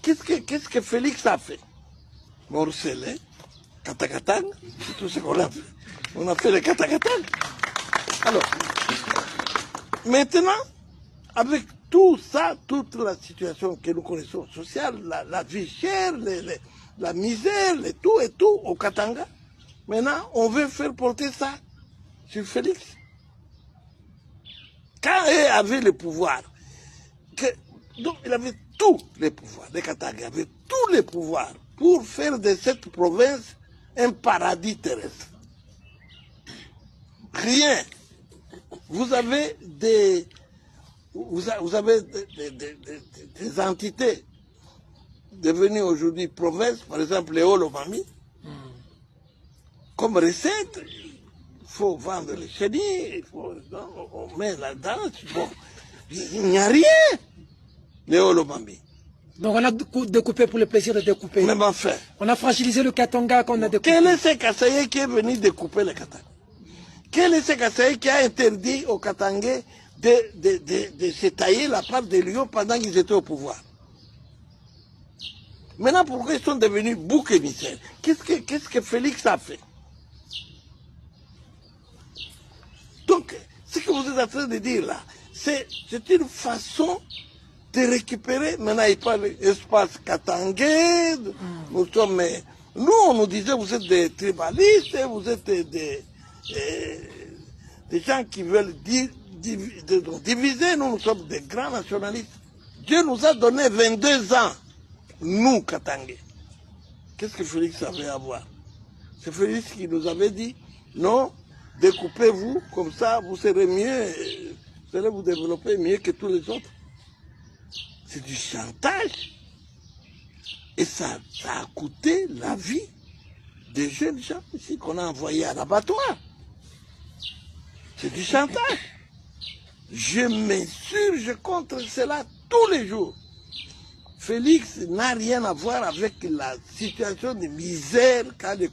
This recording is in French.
qu'est-ce que Félix a fait? Morcelé, Katakatang, c'est tout ce qu'on a fait. On a fait les Katakatang. Alors, maintenant, avec tout ça, toute la situation que nous connaissons, sociale, la vie chère, la misère, tout et tout au Katanga, maintenant, on veut faire porter ça sur Félix. Quand il avait le pouvoir, donc il avait tous les pouvoirs, les Katanga avaient tous les pouvoirs pour faire de cette province un paradis terrestre. Rien. Vous avez des entités devenues aujourd'hui provinces, par exemple les Olomami, comme recette. Il faut vendre les chenilles, on met là-dedans, bon, il n'y a rien, les Olomami. Donc on a découpé pour le plaisir de découper. Même enfin. On a fragilisé le Katanga qu'on a découpé. Quel est ce Kasaïe qui est venu découper le Katanga? Quel est ce Kasaïe qui a interdit aux Katangais de se tailler la part des lions pendant qu'ils étaient au pouvoir? Maintenant, pourquoi ils sont devenus boucs émissaires? Qu'est-ce que Félix a fait? Donc, ce que vous êtes en train de dire là, c'est une façon de récupérer, maintenant il parle espace katangais, nous on nous disait vous êtes des tribalistes, vous êtes des gens qui veulent diviser, nous sommes des grands nationalistes. Dieu nous a donné 22 ans, nous Katangais. Qu'est-ce que Félix avait à voir? C'est Félix qui nous avait dit, non, découpez-vous, comme ça vous serez mieux, vous allez vous développer mieux que tous les autres. C'est du chantage. Et ça a coûté la vie des jeunes gens ici qu'on a envoyés à l'abattoir. C'est du chantage. Je m'insurge contre cela tous les jours. Félix n'a rien à voir avec la situation de misère qu'a les